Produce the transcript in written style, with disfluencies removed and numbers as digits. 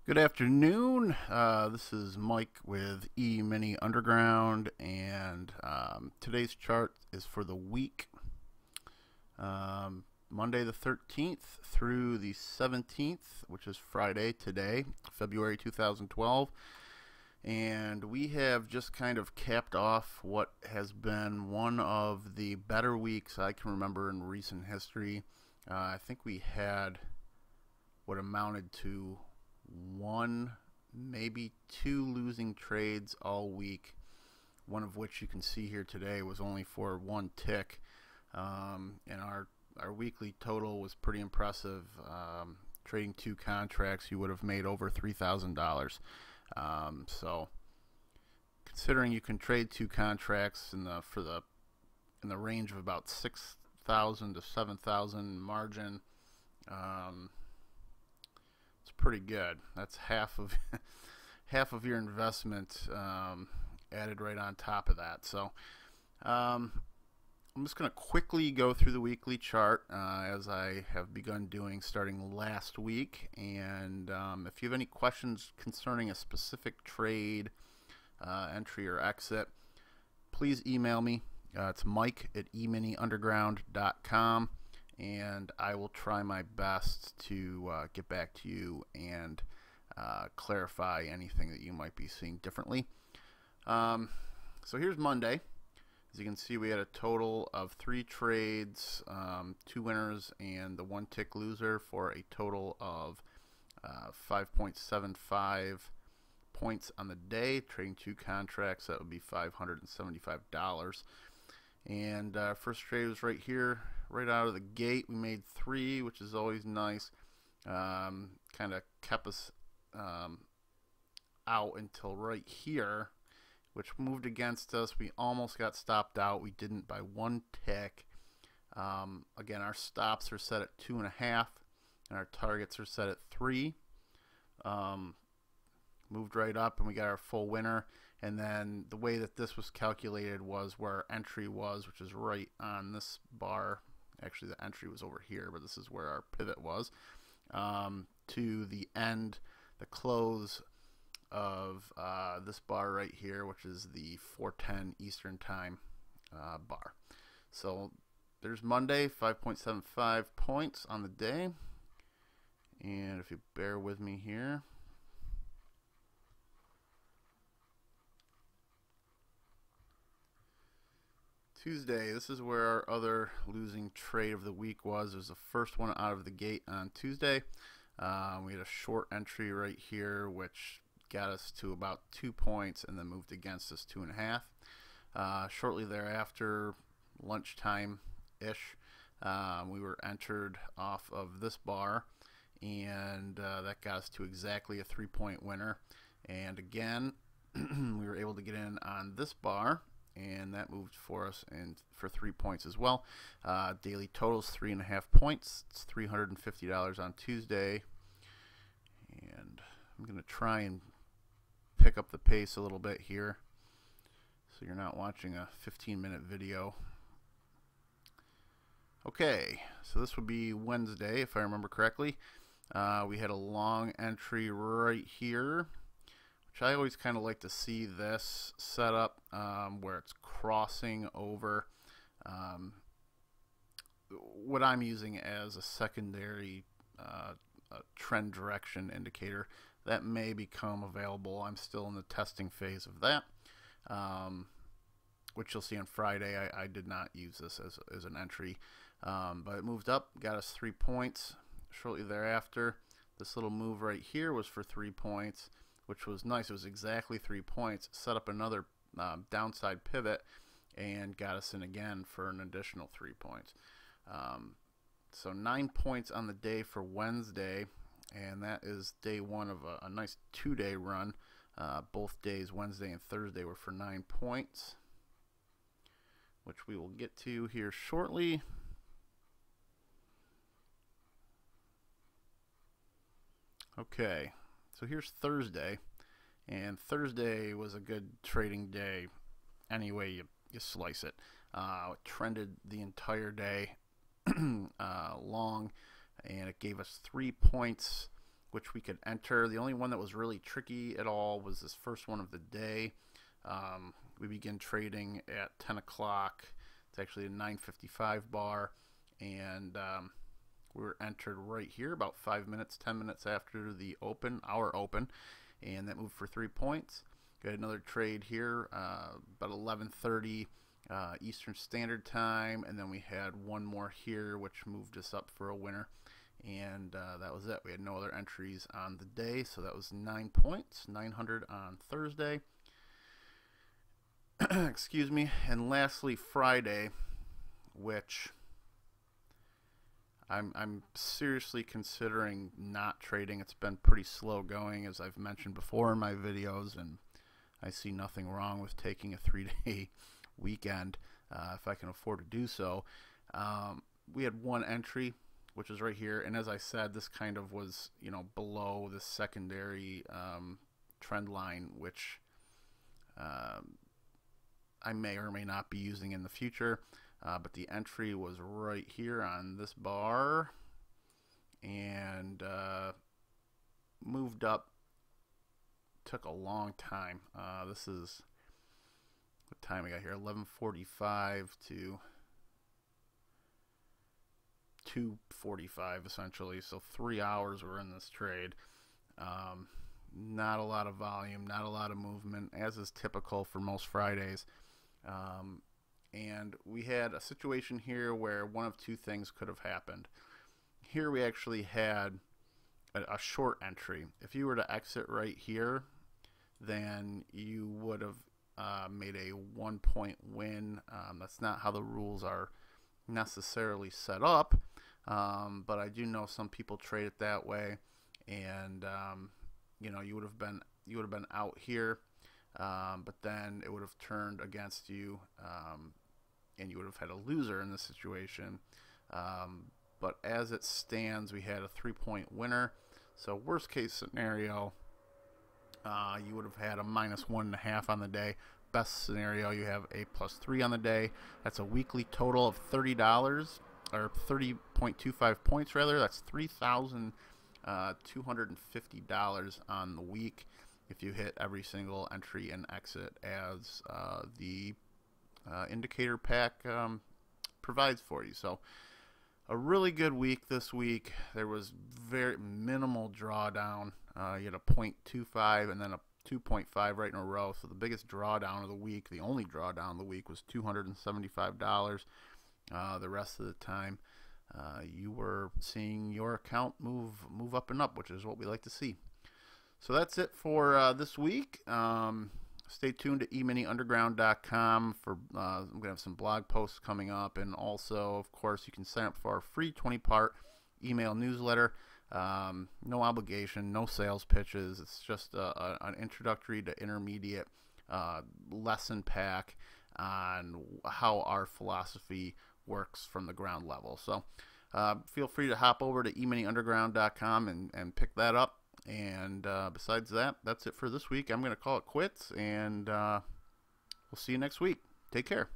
Good afternoon. This is Mike with emini Underground, and today's chart is for the week Monday the 13th through the 17th, which is Friday today, February 2012. And we have just kind of capped off what has been one of the better weeks I can remember in recent history. I think we had what amounted to one, maybe two losing trades all week. One of which you can see here today was only for one tick, and our weekly total was pretty impressive. Trading two contracts, you would have made over $3,000. So, considering you can trade two contracts in the range of about 6,000 to 7,000 margin, it's pretty good. That's half of half of your investment added right on top of that. So I'm just going to quickly go through the weekly chart as I have begun doing starting last week. And if you have any questions concerning a specific trade, entry, or exit, please email me. It's Mike at eminiunderground.com, and I will try my best to get back to you and clarify anything that you might be seeing differently. So here's Monday. As you can see, we had a total of 3 trades, 2 winners and the 1 tick loser, for a total of 5.75 points on the day. Trading 2 contracts, that would be $575. And first trade was right here, right out of the gate. We made 3, which is always nice. Kind of kept us out until right here, which moved against us. We almost got stopped out. We didn't by 1 tick. Again, our stops are set at 2.5, and our targets are set at 3. Moved right up, and we got our full winner. And then the way that this was calculated was where our entry was, which is right on this bar. Actually, the entry was over here, but this is where our pivot was, to the end, the close of this bar right here, which is the 4:10 Eastern Time bar. So there's Monday, 5.75 points on the day. And if you bear with me here, Tuesday, this is where our other losing trade of the week was. It was the first one out of the gate on Tuesday. We had a short entry right here, which got us to about 2 points and then moved against us 2.5. Shortly thereafter, lunchtime-ish, we were entered off of this bar, and that got us to exactly a 3-point winner. And again, we were able to get in on this bar, and that moved for us and for 3 points as well. Daily totals 3.5 points. It's $350 on Tuesday, and I'm going to try and pick up the pace a little bit here so you're not watching a 15-minute video. Okay, so this would be Wednesday if I remember correctly. We had a long entry right here, which I always kind of like to see this setup where it's crossing over what I'm using as a secondary a trend direction indicator. That may become available. I'm still in the testing phase of that, which you'll see on Friday. I did not use this as an entry, but it moved up, got us 3 points. Shortly thereafter, this little move right here was for 3 points, which was nice. It was exactly 3 points. Set up another downside pivot and got us in again for an additional 3 points. So 9 points on the day for Wednesday, and that is day one of a nice 2-day run. Both days, Wednesday and Thursday, were for 9 points, which we will get to here shortly. Okay, so here's Thursday, and Thursday was a good trading day any way you slice it. It trended the entire day long, and it gave us 3 points which we could enter. The only one that was really tricky at all was this first one of the day. We begin trading at 10 o'clock. It's actually a 9:55 bar, and we were entered right here about 5 minutes, 10 minutes after the open, our open, and that moved for 3 points. Got another trade here about 11:30 Eastern Standard Time, and then we had one more here which moved us up for a winner, and that was it. We had no other entries on the day, so that was 9 points, 900 on Thursday. Excuse me. And lastly, Friday, which I'm seriously considering not trading. It's been pretty slow going, as I've mentioned before in my videos, and I see nothing wrong with taking a 3-day weekend if I can afford to do so. We had one entry, which is right here, and as I said, this kind of was, you know, below the secondary trend line, which I may or may not be using in the future, but the entry was right here on this bar, and moved up. Took a long time. This is what time we got here, 11:45 to 2:45 essentially, so 3 hours we're in this trade. Not a lot of volume, not a lot of movement, as is typical for most Fridays. And we had a situation here where one of two things could have happened. Here we actually had a short entry. If you were to exit right here, then you would have made a 1-point win. That's not how the rules are necessarily set up, but I do know some people trade it that way, and you know, you would have been out here, but then it would have turned against you, and you would have had a loser in this situation. But as it stands, we had a 3-point winner. So worst case scenario, you would have had a -1.5 on the day. Best scenario, you have a +3 on the day. That's a weekly total of $30, or 30.25 points rather. That's $3,250 on the week if you hit every single entry and exit as the indicator pack provides for you. So a really good week this week. There was very minimal drawdown. You had a 0.25 and then a 2.5 right in a row. So the biggest drawdown of the week, the only drawdown of the week, was $275. The rest of the time, you were seeing your account move up and up, which is what we like to see. So that's it for this week. Stay tuned to eminiunderground.com for I'm going to have some blog posts coming up, and also, of course, you can sign up for our free 20-part email newsletter. No obligation, no sales pitches. It's just an introductory to intermediate lesson pack on how our philosophy works from the ground level. So feel free to hop over to eminiunderground.com and pick that up. And besides that, that's it for this week. I'm going to call it quits, and we'll see you next week. Take care.